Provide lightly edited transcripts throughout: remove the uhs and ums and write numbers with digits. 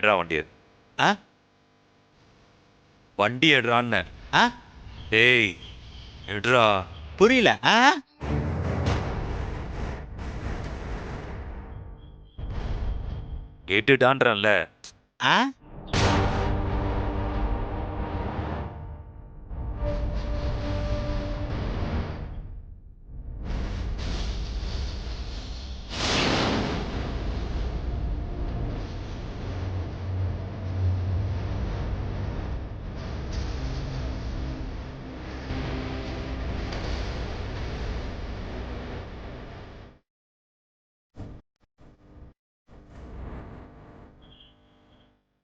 எடுறா வண்டியை. ஆ வண்டி எடுறான்னு. ஆ ஏய் எடுறா. புரியல. ஆ கேட்டுட்டான்றல. ஆ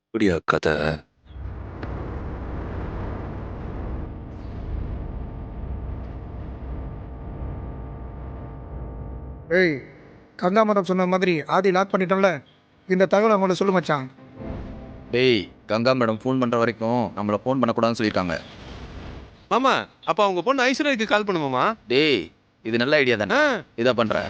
இப்படியா கதை? ஏய், கங்கா மேடம் சொன்ன மாதிரி ஆதி லாக் பண்ணிட்டோம்ல. இந்த தகவலை அவங்கள்ட்ட சொல்லு மச்சான். டேய், கங்கா மேடம் ஃபோன் பண்ற வரைக்கும் நம்மள ஃபோன் பண்ணக்கூடாதுன்னு சொல்லியிருக்காங்க. மாமா, அப்ப அவங்க பொண்ணு ஐஸ்வர்யாக்கு கால் பண்ணுமாமா? டேய், இது நல்ல ஐடியா தானே. இதா பண்ற.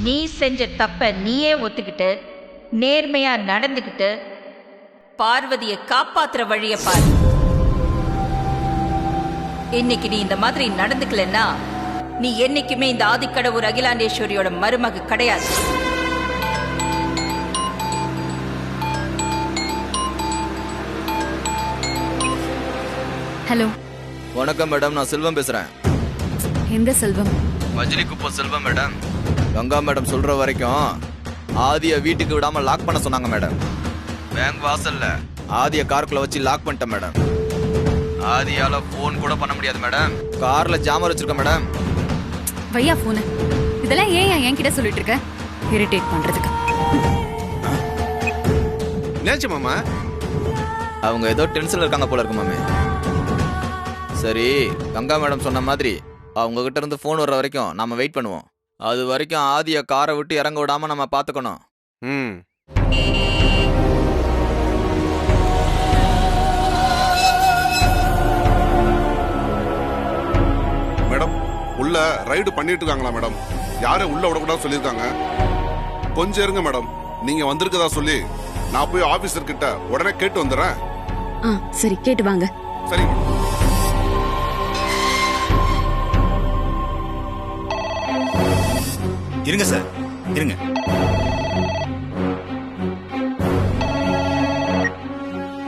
நீ செஞ்ச தப்ப நீயே ஒத்துக்கிட்டு நேர்மையா நடந்துக்கிட்டு பார்வதியை காப்பாத்துற வழிய பாரு. இன்னைக்கு நீ இந்த மாதிரி நடந்துக்கலன்னா நீ என்னைக்குமே இந்த ஆதிக்கடவுர் அகிலாண்டேஸ்வரியோட மருமக கிடையாது. ஹலோ. வணக்கம் மேடம், நான் செல்வம் பேசுறேன். எந்த செல்வம்? மஜிலி குப்பம் செல்வம் மேடம். கங்கா மேடம் சொல்ற வரைக்கும் ஆதிய வீட்டுக்கு விடாம லாக் பண்ண சொன்னாங்க மேடம். பேங்க் வாசல்ல ஆதிய காருக்குள்ள வச்சு லாக் பண்ணிட்டேன் மேடம். ஆதியால ஃபோன் கூட பண்ண முடியாது மேடம். கார்ல ஜாமர் வச்சிருக்கேன் மேடம். வையா போன. இதெல்லாம் ஏன் என்கிட்ட சொல்லிட்டு இருக்க? இரிட்டேட் பண்றதுக்கு. என்னாச்சு மாமா? அவங்க ஏதோ டென்ஷன்ல இருக்காங்க போல இருக்கு மாமே. சரி, கங்கா மேடம் சொன்ன மாதிரி அவங்க கிட்ட இருந்து ஃபோன் வர்ற வரைக்கும் நாம வெயிட் பண்ணுவோம். அது வரைக்கும் ஆதிய காரை விட்டு இறங்க விடாம நம்ம பாத்துக்கணும். ம். மேடம், உள்ள ரைடு பண்ணிட்டு இருக்காங்களா மேடம்? யாரும் உள்ள விடக்கூடாது சொல்லியிருக்காங்க. கொஞ்சம் இருங்க மேடம், நீங்க வந்திருக்கதா சொல்லி நான் போய் ஆபீசர் கிட்ட உடனே கேட்டு வந்துடுறேன். சரி, கேட்டு வாங்க. சரி. இருங்க சார், இருங்க.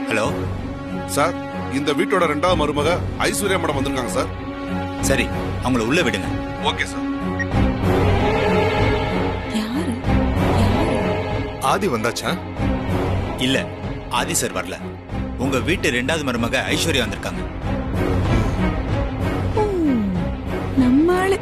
ஹலோ சார், இந்த வீட்டோட 2வது மருமக ஐஸ்வர்யா மேடம் வந்திருக்காங்க சார். சரி, அவங்கள உள்ள விடுங்க. Okay sir. ஆதி வந்தாச்சா? இல்ல, ஆதி சார் வரல. உங்க வீட்டு 2வது மருமக ஐஸ்வர்யா வந்திருக்காங்க. நம்மாளு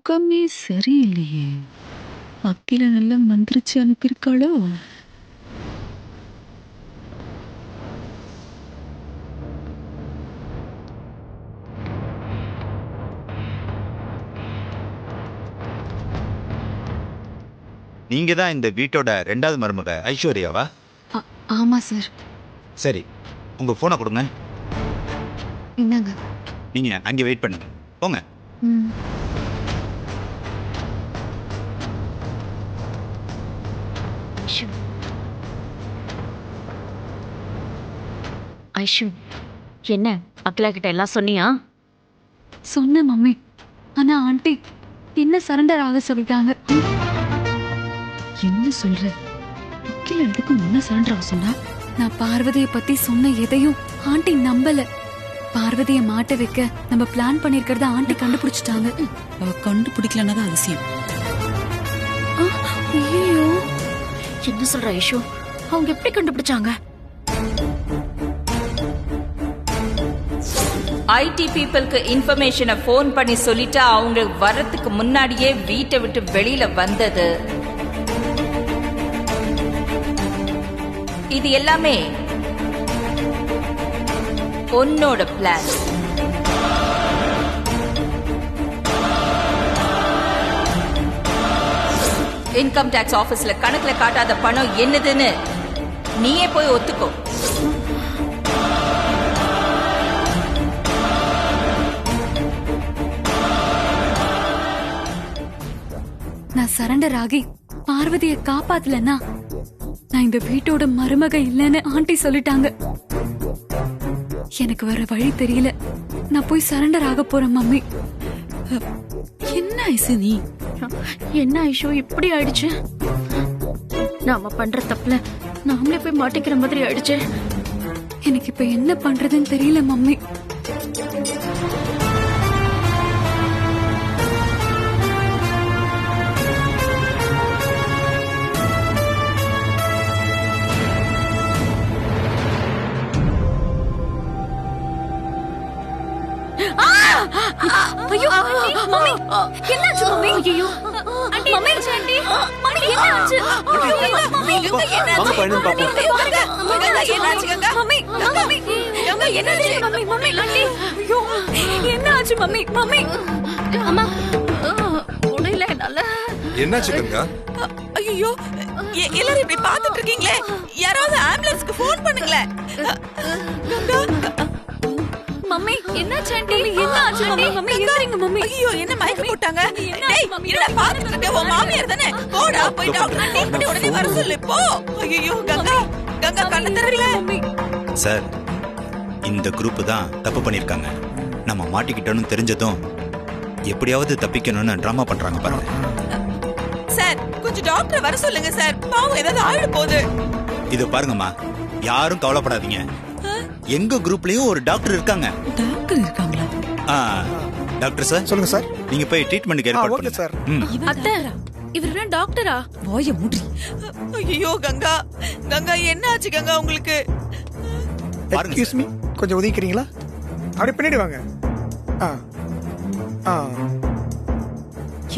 முகமே சரியில்லையே. அக்கில நல்லா மந்திரிச்சு அனுப்பியிருக்காளோ? நீங்க தான் இந்த வீட்டோட 2வது மருமக ஐஸ்வர்யாவா? ஆமா சார். சரி, உங்க போனை கொடுங்க. என்னங்க? நீங்க அங்கே வெயிட் பண்ணுங்க. போங்க. ஐஷு, என்ன அகிலா கிட்ட எல்லாம் சொன்னியா? சொன்னேன் மம்மி. ஆனா ஆண்டி என்ன சரண்டர் ஆக சொல்லிட்டாங்க. என்ன சொல்ற? அகிலா எதுக்கு முன்ன சரண்டர் ஆக சொன்னா? நான் பார்வதியை பத்தி சொன்ன எதையும் ஆண்டி நம்பல. பார்வதியை மாட்ட வைக்க நம்ம பிளான் பண்ணிருக்கிறத ஆண்டி கண்டுபிடிச்சிட்டாங்க. அவ கண்டுபிடிக்கலன்னா தான் அவசியம். ஐயோ, என்ன சொல்ற ஐஷு? அவங்க எப்படி கண்டுபிடிச்சாங்க? ஐடி பீப்புளுக்கு இன்ஃபர்மேஷனை ஃபோன் பண்ணி சொல்லிட்டு அவங்க வரத்துக்கு முன்னாடியே வீட்டை விட்டு வெளியில வந்தது. இது எல்லாமே உன்னோட பிளான். இன்கம் டாக்ஸ் ஆபீஸ்ல கணக்குல காட்டாத பணம் என்னதுன்னு நீயே போய் ஒத்துக்கோ. நான் சரண்டர் ஆகி பார்வதியை காப்பாத்தலன்னா நான் இந்த வீட்டோட மருமக இல்லைன்னு ஆண்டி சொல்லிட்டாங்க. எனக்கு வேற வழி தெரியல. நான் போய் சரண்டர் ஆக போறேன் மம்மி. என்ன ஐசு நீ? என்ன ஐஷோ இப்படி ஆயிடுச்சு? நாம பண்ற தப்புல நாமளே போய் மாட்டிக்கிற மாதிரி ஆயிடுச்சு. எனக்கு இப்ப என்ன பண்றதுன்னு தெரியல மம்மி. ஐயோ மம்மி, என்னாச்சு மம்மி? ஐயோ ஆண்டி, மம்மி ஆண்டி, மம்மி என்னாச்சு? மம்மி என்னாச்சு? மம்மி, மம்மி என்னாச்சு? மம்மி, மம்மி ஆண்டி, ஐயோ என்னாச்சு மம்மி? மம்மி அம்மா முடியல என்னால. என்னாச்சு கங்கா? ஐயோ, எல்லாரும் இப்படி பாத்துட்டு இருக்கீங்களே, யாராவது ஆம்புலன்ஸ்க்கு ஃபோன் பண்ணுங்களேன். மம்மி என்னாச்சு ஆண்டி? என்னாச்சு மம்மி? மம்மி எந்திரிங்க மம்மி. ஐயோ, என்ன மயக்கம் போட்டாங்க? டேய், என்னடா பாத்துட்டு இருக்க? உன் மாமியார் தானே? போடா, போய் டாக்டர் டீட் பண்ணி உடனே வர சொல்லு போ. ஐயோ கங்கா, கங்கா கண்ணு தெரியல மம்மி. சார், இந்த குரூப் தான் தப்பு பண்ணிருக்காங்க. நம்ம மாட்டிக்கிட்டோம்னு தெரிஞ்சதும் எப்படியாவது தப்பிக்கணும்னு டிராமா பண்றாங்க பாருங்க. சார், கொஞ்சம் டாக்டர் வர சொல்லுங்க சார். பாவம் ஏதாவது ஆயிட போகுது. இது பாருங்கம்மா, யாரும் கவலைப்படாதீங்க. எங்க குரூப்லயும் ஒரு டாக்டர் இருக்காங்க. டாக்டர் இருக்காங்களா? Doctor sir. சொல்லுங்க சார். நீங்க போய் ட்ரீட்மென்ட்க்கு ஏற்பாடு பண்ணுங்க சார். அத்தை, இவரு டாக்டரா? வாய மூடி. ஐயோ கங்கா, கங்கா என்ன ஆச்சு கங்கா உங்களுக்கு? எக்ஸ்கியூஸ் மீ, கொஞ்சம் ஒதுக்கிறீங்களா? அப்படி பின்னாடி வாங்க.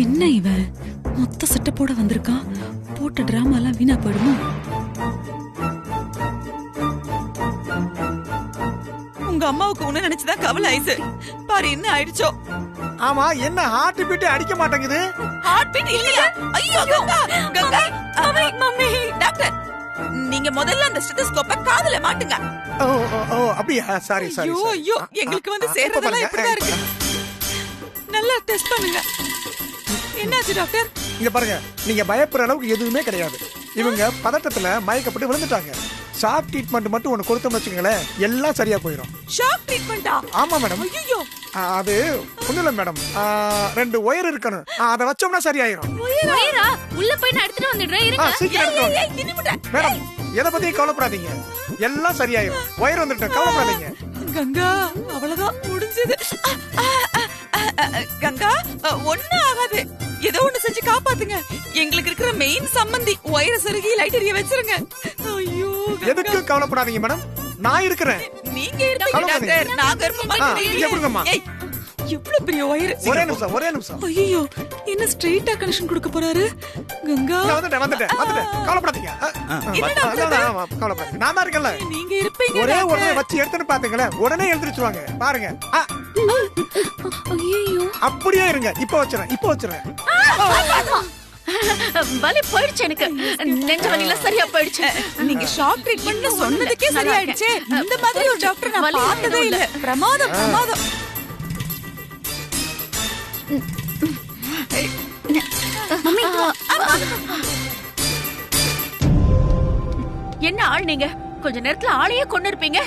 என்ன இவன் மொத்த செட்டப்போட வந்திருக்கான்? போட்ட டிராமா எல்லாம் வீணா போயிடுமா? உங்க அம்மாவுக்கு உன்ன நினைச்சுதான் கவலை ஆயிடுச்சு. பாரு என்ன ஆயிடுச்சோ. ஆமா, என்ன ஹார்ட் பீட் அடிக்க மாட்டேங்குது? ஹார்ட் பீட் இல்லையா? ஐயோ Ganga, Ganga mummy, mummy doctor, நீங்க முதல்ல அந்த ஸ்டெத்தோஸ்கோப்பை காதுல மாட்டுங்க. ஓ ஓ ஓ, அப்படியா? Sorry sorry. ஐயோ ஐயோ, எங்களுக்கு வந்து சேர்றதெல்லாம் இப்படிதான் இருக்கு. நல்லா டெஸ்ட் பண்ணுங்க. என்னாச்சு டாக்டர்? இங்க பாருங்க, நீங்க பயப்படுற அளவுக்கு எதுவுமே கிடையாது. இவங்க பதட்டத்துல மயக்கப்பட்டு விழுந்துட்டாங்க. ஷாக் ட்ரீட்மெண்ட் மட்டும் ஒன்னு கொடுத்தோம்னு வச்சுக்கோங்களேன், எல்லாம் சரியா போயிடும். ஷாக் ட்ரீட்மெண்டா? ஆமா மேடம். ஐயோ, அது ஒண்ணும் இல்ல மேடம், 2 ஒயர் இருக்கணும், அதை வச்சோம்னா சரியாயிரும். ஒயரா? உள்ள போய் நான் எடுத்துட்டு வந்துடுறேன், இருங்க. சீக்கிரம் எடுத்துட்டு மேடம், எதை பத்தியும் கவலைப்படாதீங்க, எல்லாம் சரியாயிரும். ஒயர் வந்துட்டேன், கவலைப்படாதீங்க. கங்கா, அவ்வளவுதான் முடிஞ்சது. கங்கா, ஒண்ணும் ஆகாது. ஏதோ ஒண்ணு செஞ்சு காப்பாத்துங்க. எங்களுக்கு இருக்கிற மெயின் சம்பந்தி ஒயர சருகி லைட் எரிய வச்சிருங்க. ஐயோ, எதுக்கு கவலைப்படாதீங்க மேடம், நான் இருக்கிறேன். நீங்க இருப்பீங்க டாக்டர், நாங்க இருப்போம். இங்க கொடுங்கம்மா. எவ்வளவு பெரிய வயிறு. ஒரே நிமிஷம் ஐயோ, என்ன ஸ்ட்ரைட்டா கனெக்ஷன் கொடுக்க போறாரு? கங்கா, நான் வந்துட்டேன் கவலைப்படாதீங்க. கவலைப்படாதீங்க, நான் தான் இருக்கேன்ல. நீங்க இருப்பீங்க. ஒரே உடனே வச்சு எடுத்துன்னு பாத்தீங்களே, உடனே எழுந்திருச்சுவாங்க பாருங்க. ஐயோ, அப்படியே இருங்க, இப்ப வச்சுறேன். வலி போயிடுச்சு, எனக்கு நெஞ்ச வலியில சரியா போயிடுச்சு. நீங்க ஷாக் ட்ரீட்மென்ட்னு சொன்னதுக்கே சரியாயிடுச்சு. இந்த மாதிரி ஒரு டாக்டர் நான் பார்த்ததே இல்ல. பிரமாதம். என்ன ஆள் நீங்க? கொஞ்ச நேரத்துல ஆளையே கொண்டு இருப்பீங்க.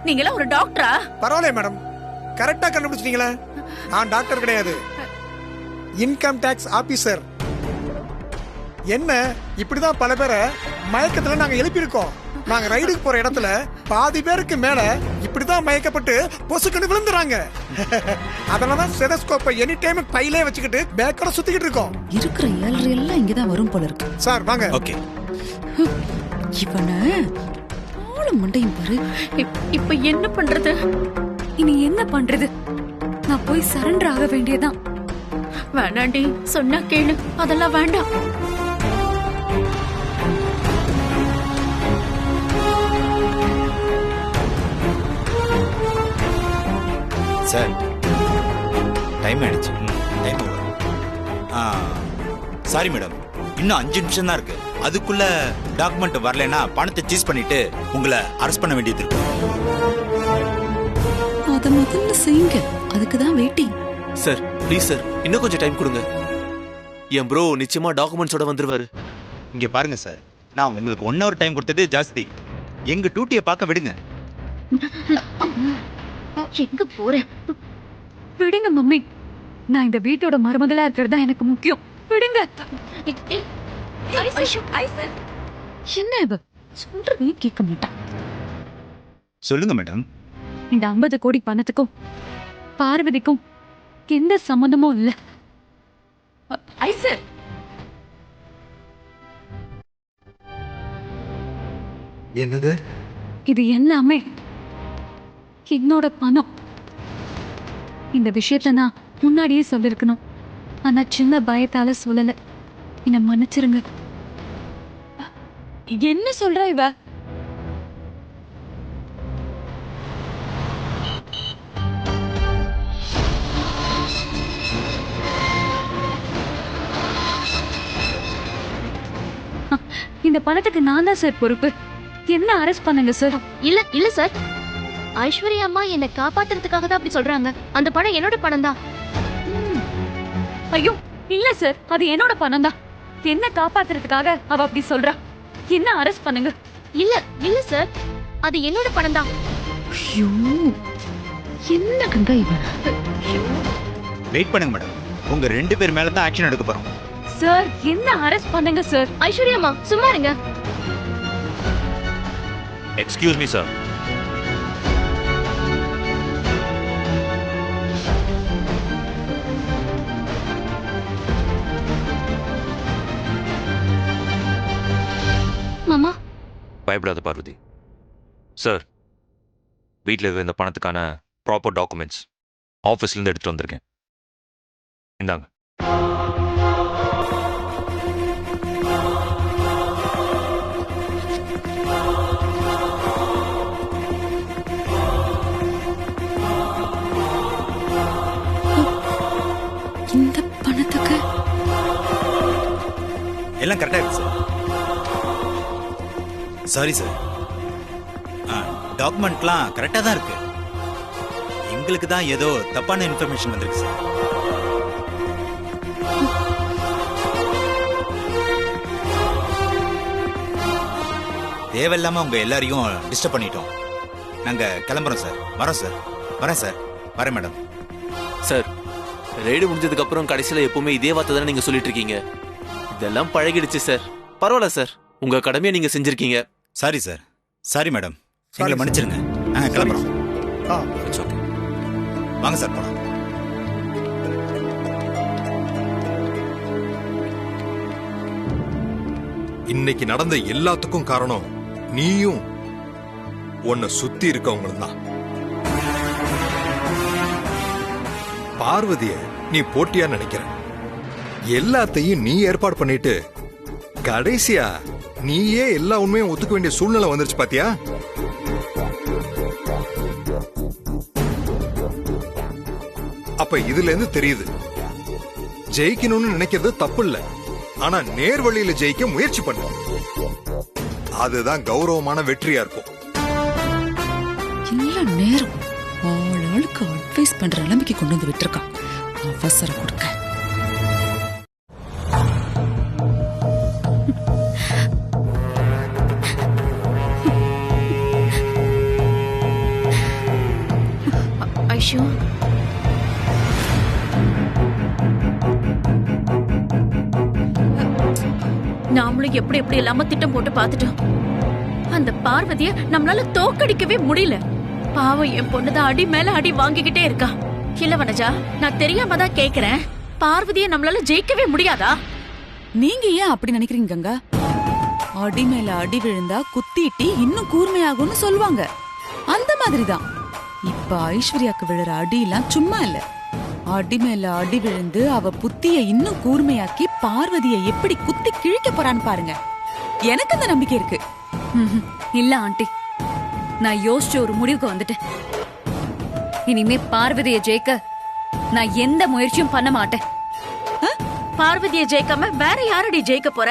நீங்களா ஒரு டாக்டரா? பரவாயில்ல மேடம், கரெக்டா கண்டுபிடிச்சிட்டீங்களா? நான் டாக்டர் கிடையாது, இன்கம் டாக்ஸ் ஆபீசர். என்ன இப்படிதான் பல பேரை மயக்கத்துல நாங்க எழுப்பியிருக்கோம். நாங்க ரைடுக்கு போற இடத்துல பாதி பேருக்கு மேல இப்படிதான் மயக்கப்பட்டு பொசுக்குன்னு விழுந்துறாங்க. அதனாலதான் ஸ்டெதஸ்கோப்பை எனி டைம் பையிலே வச்சுக்கிட்டு பேக்கோட சுத்திக்கிட்டு இருக்கோம். இருக்கிற ஏழரை எல்லாம் இங்கதான் வரும் போல இருக்கு. சார் வாங்க. ஓகே, இவன ஆளு மண்டையும் பாரு. இப்ப என்ன பண்றது? இனி என்ன பண்றது? நான் போய் சரண்டர் ஆக வேண்டியதான். வேணாண்டி, சொன்னா கேளு. அதெல்லாம் வேண்டாம். சார் டைம் ஆயிடுச்சு. Time over. சாரி மேடம், இன்னும் 5 நிமிஷம் தான் இருக்கு. அதுக்குள்ள டாக்குமெண்ட் வரலைன்னா பணத்தை சீஸ் பண்ணிட்டு உங்களை அரெஸ்ட் பண்ண வேண்டியது இருக்கு. அத முதல்ல செய்யுங்க, அதுக்கு தான் வெயிட்டிங். சார் ப்ளீஸ் சார், இன்னும் கொஞ்சம் டைம் கொடுங்க. என் ப்ரோ நிச்சயமா டாக்குமெண்ட்ஸோட வந்துருவாரு. இங்க பாருங்க சார், நான் உங்களுக்கு 1 hour டைம் கொடுத்தது ஜாஸ்தி. எங்க டியூட்டியை பார்க்க விடுங்க. எங்க போறேன்? விடுங்க மம்மி, நான் இந்த வீட்டோட மருமகளா இருக்கிறது தான் எனக்கு முக்கியம். விடுங்க. என்ன இவ சொல்றதே கேட்க மாட்டான். சொல்லுங்க மேடம். இந்த 50 கோடி பணத்துக்கும் பார்வதிக்கும் எந்த சம்மந்தமும் இல்ல. என்னது இது எல்லாமே என்னோட பணம். இந்த விஷயத்த நான் முன்னாடியே சொல்லிருக்கணும், ஆனா சின்ன பயத்தால சொல்லல. என்ன மன்னிச்சிருங்க. என்ன சொல்ற இவ? இந்த பணத்துக்கு நான் தான் சார் பொறுப்பு. என்ன அரெஸ்ட் பண்ணுங்க சார். இல்ல சார், ஐஸ்வர்யா அம்மா என்னை காப்பாத்துறதுக்காக தான் அப்படி சொல்றாங்க. அந்த பணம் என்னோட பணம் தான். ஐயோ இல்ல சார், அது என்னோட பணம் தான். என்ன காப்பாத்துறதுக்காக அவ அப்படி சொல்றா. என்ன அரெஸ்ட் பண்ணுங்க. இல்ல சார், அது என்னோட பணம் தான். ஐயோ, என்ன கங்கா இவ? வெயிட் பண்ணுங்க மேடம், உங்க 2 பேர் மேல தான் ஆக்ஷன் எடுக்க போறோம். சார் என்ன அரெஸ்ட் பண்ணுங்க சார். ஐஸ்வர்யா அம்மா சும்மா இருங்க. Excuse me sir. மாமா, பயப்படாத பார்வதி. சார், வீட்டில் இருக்கிற இந்த பணத்துக்கான ப்ராப்பர் டாக்குமெண்ட்ஸ் ஆஃபீஸ்லேருந்து எடுத்துகிட்டு வந்திருக்கேன். இந்தாங்க. இந்த பணத்துக்கு எல்லாம் கரெக்டா இருக்கு சார். சாரி சார், டாக்குமெண்ட்லாம் கரெக்டா தான் இருக்கு. எங்களுக்கு தான் ஏதோ தப்பான இன்ஃபர்மேஷன் வந்திருக்கு சார். தேவையில்லாம உங்க எல்லாரையும் டிஸ்டர்ப் பண்ணிட்டோம். நாங்க கிளம்புறோம் சார். வரோம் சார். வரேன் சார். வரேன் மேடம். சார், ரைடு முடிஞ்சதுக்கு அப்புறம் கடைசியில எப்பவுமே இதே வார்த்தை தானே நீங்க சொல்லிட்டு இருக்கீங்க. இதெல்லாம் பழகிடுச்சு சார். பரவாயில்ல சார், உங்க கடமையை நீங்க செஞ்சிருக்கீங்க. Sorry sir. சாரி மேடம், எங்களை மன்னிச்சிருங்க. நாங்க கிளம்புறோம். It's okay. வாங்க சார் போலாம். இன்னைக்கு நடந்த எல்லாத்துக்கும் காரணம் நீயும் உன்னை சுத்தி இருக்கவங்களும் தான். பார்வதிய நீ போட்டியா நினைக்கிற. எல்லாத்தையும் நீ ஏற்பாடு பண்ணிட்டு கடைசியா நீயே எல்லா உண்மையும் ஒத்துக்க வேண்டிய சூழ்நிலை வந்துருச்சு பாத்தியா? அப்ப இதுல இருந்து தெரியுது, ஜெயிக்கணும்னு நினைக்கிறது தப்பு இல்ல, ஆனா நேர் வழியில ஜெயிக்க முயற்சி பண்ணு. அதுதான் கௌரவமான வெற்றியா இருக்கும். இல்ல நேரம் ஆளுக்கு அட்வைஸ் பண்ற நிலைமைக்கு கொண்டு வந்து விட்டுருக்கான். அவசரம் கொடுக்க. ஐஷு, நாமளும் எப்படி எப்படி இல்லாம திட்டம் போட்டு பாத்துட்டோம். அந்த பார்வதிய நம்மளால தோக்கடிக்கவே முடியல. பாவம் என் பொண்ணுதான் அடி மேல அடி வாங்கிக்கிட்டே இருக்கா. இல்ல வனஜா, நான் தெரியாம தான் கேக்குறேன், பார்வதிய நம்மளால ஜெயிக்கவே முடியாதா? நீங்க ஏன் அப்படி நினைக்கிறீங்க கங்கா? அடி மேல அடி விழுந்தா குத்திட்டி இன்னும் கூர்மையாகும்னு சொல்லுவாங்க. அந்த மாதிரிதான் இப்ப ஐஸ்வர்யாக்கு விழுற அடி எல்லாம் சும்மா இல்ல. அடி மேல அடி விழுந்து அவ புத்திய இன்னும் கூர்மையாக்கி பார்வதிய எப்படி குத்தி கிழிக்க போறான்னு பாருங்க. எனக்கு அந்த நம்பிக்கை இருக்கு. இல்ல ஆண்டி, நான் யோசிச்சு ஒரு முடிவுக்கு வந்துட்டேன். இனிமே பார்வதிய ஜெயிக்க நான் எந்த முயற்சியும் பண்ண மாட்டேன். பார்வதிய ஜெயிக்காம வேற யாரடி ஜெயிக்க போற?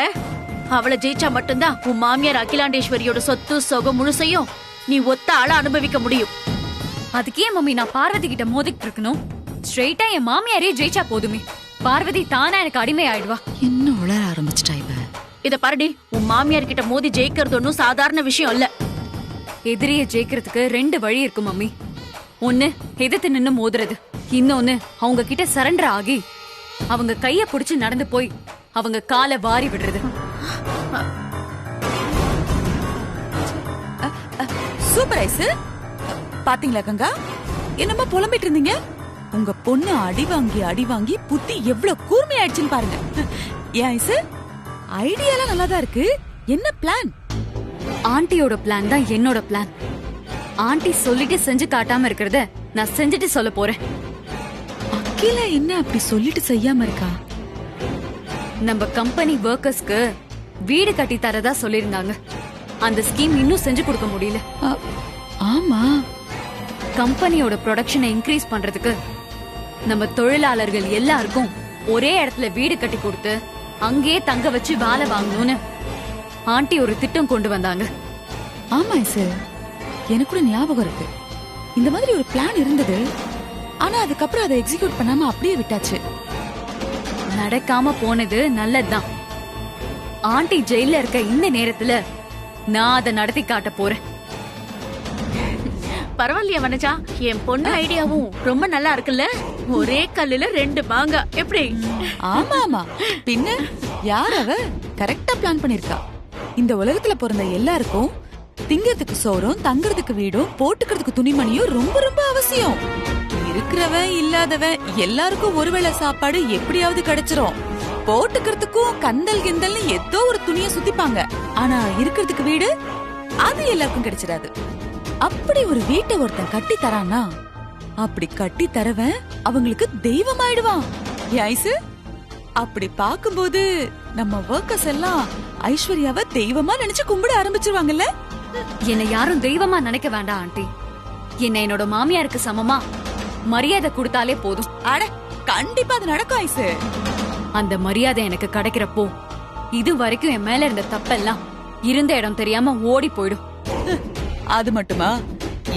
அவளை ஜெயிச்சா மட்டும்தான் உன் மாமியார் அகிலாண்டேஸ்வரியோட சொத்து சொகம் முழுசையும் நீ ஒத்த ஆள அனுபவிக்க முடியும். அதுக்கே மம்மி நான் பார்வதி கிட்ட மோதிட்டு இருக்கணும்? ஸ்ட்ரெயிட்டா என் மாமியாரே ஜெயிச்சா போதுமே. பார்வதி தானா எனக்கு அடிமை ஆயிடுவா. என்ன உளர ஆரம்பிச்சிட்டா இவ. இத பாருடி, உன் மாமியார் கிட்ட மோதி ஜெயிக்கிறது ஒன்னும் சாதாரண விஷயம் இல்ல. எதிரிய ஜெயிக்கிறதுக்கு 2 வழி இருக்கு மம்மி. ஒண்ணு எதிர்த்து நின்னு மோதுறது, இன்னொன்னு அவங்க கிட்ட சரண்டர் ஆகி அவங்க கைய புடிச்சு நடந்து போய் அவங்க காலை வாரி விடுறது. சூப்பர் ஐஸ். பாத்தீங்களா கங்கா, என்னமா புலம்பிட்டு இருந்தீங்க? உங்க பொண்ணு அடி வாங்கி புத்தி எவ்வளவு கூர்மையாயிடுச்சுன்னு பாருங்க. ஏன் ஐஸ், ஐடியாலாம் நல்லாதான் இருக்கு. என்ன பிளான்? ஆண்டியோட பிளான் தான் என்னோட பிளான். ஆண்டி சொல்லிட்டு செஞ்சு காட்டாம இருக்கிறத நான் செஞ்சுட்டு சொல்ல போறேன். அகிலா என்ன அப்படி சொல்லிட்டு செய்யாம இருக்கா? நம்ம கம்பெனி ஒர்க்கர்ஸ்க்கு வீடு கட்டி தரதா சொல்லிருந்தாங்க. அந்த ஸ்கீம் இன்னும் செஞ்சு கொடுக்க முடியல. ஆமா, கம்பெனியோட ப்ரொடக்ஷனை இன்க்ரீஸ் பண்றதுக்கு நம்ம தொழிலாளர்கள் எல்லாருக்கும் ஒரே இடத்துல வீடு கட்டி கொடுத்து அங்கேயே தங்க வச்சு வேலை வாங்கணும்னு ஆண்டி ஒரு திட்டம் கொண்டு வந்தாங்க. ஆமா சார், எனக்கு கூட ஞாபகம் இருக்கு. இந்த மாதிரி ஒரு பிளான் இருந்தது. ஆனா அதுக்கப்புறம் அதை எக்ஸிக்யூட் பண்ணாம அப்படியே விட்டாச்சு. நடக்காம போனது நல்லதுதான். ஆண்டி ஜெயில இருக்க இந்த நேரத்துல நான் அதை நடத்தி காட்ட போறேன். பரவாயில்லையா வனஜா, என் பொண்ணு ஐடியாவும் ரொம்ப நல்லா இருக்குல்ல. ஒரே கல்லுல 2 மாங்கா எப்படி? ஆமா ஆமா, பின்ன யார் அவ? கரெக்டா பிளான் பண்ணிருக்கா. இந்த உலகத்துல பிறந்த எல்லாருக்கும் திங்கிறதுக்கு சோறும் தங்கறதுக்கு வீடும் போட்டுக்கிறதுக்கு துணிமணியும் ரொம்ப ரொம்ப அவசியம். இருக்கிறவன் இல்லாதவன் எல்லாருக்கும் ஒருவேளை சாப்பாடு எப்படியாவது கிடைச்சிரும். போட்டுக்கிறதுக்கும் கந்தல் கிந்தல்னு ஏதோ ஒரு துணியை சுத்திப்பாங்க. ஆனா இருக்கிறதுக்கு வீடு அது எல்லாருக்கும் கிடைச்சிடாது. அப்படி ஒரு வீட்டை ஒருத்தன் கட்டி தரானா, அப்படி கட்டி தரவன் அவங்களுக்கு தெய்வம் ஆயிடுவான். ஐசு, அப்படி பாக்கும்போது நம்ம ஒர்க்கர்ஸ் எல்லாம் ஐஸ்வர்யாவை தெய்வமா நினைச்சு கும்பிட ஆரம்பிச்சிருவாங்கல்ல. என்னை யாரும் தெய்வமா நினைக்க வேண்டாம் ஆண்டி. என்ன என்னோட மாமியாருக்கு சமமா மரியாதை கொடுத்தாலே போதும். அட, கண்டிப்பா அது நடக்கும் ஐசு. அந்த மரியாதை எனக்கு கிடைக்கிறப்போ இது வரைக்கும் என் மேல இருந்த தப்பெல்லாம் இருந்த இடம் தெரியாம ஓடி போயிடும். அது மட்டுமா,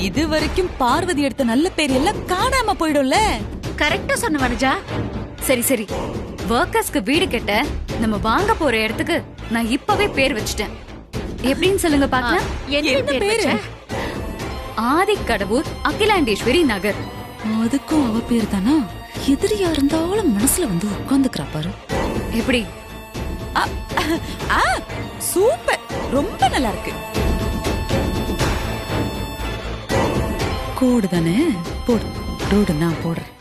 இது வரைக்கும் பார்வதி எடுத்த நல்ல பேர் எல்லாம் காணாம போயிடும்ல. கரெக்டா சொன்ன வனஜா. சரி சரி, ஒர்க்கர்ஸ்க்கு வீடு கட்ட நம்ம வாங்க போற இடத்துக்கு நான் இப்பவே பேர் வச்சிட்டேன். எப்படின்னு சொல்லுங்க பாக்கலாம். என்ன பேரு? ஆதிக்கடவூர் அகிலாண்டேஸ்வரி நகர். அதுக்கும் அவ பேர் தானா? எதிரியா இருந்தாலும் மனசுல வந்து உட்கார்ந்துக்கிறா பாரு. எப்படி? சூப்பர், ரொம்ப நல்லா இருக்கு. கோடு தானே? போடு, ரோடு நான் போடுறேன்.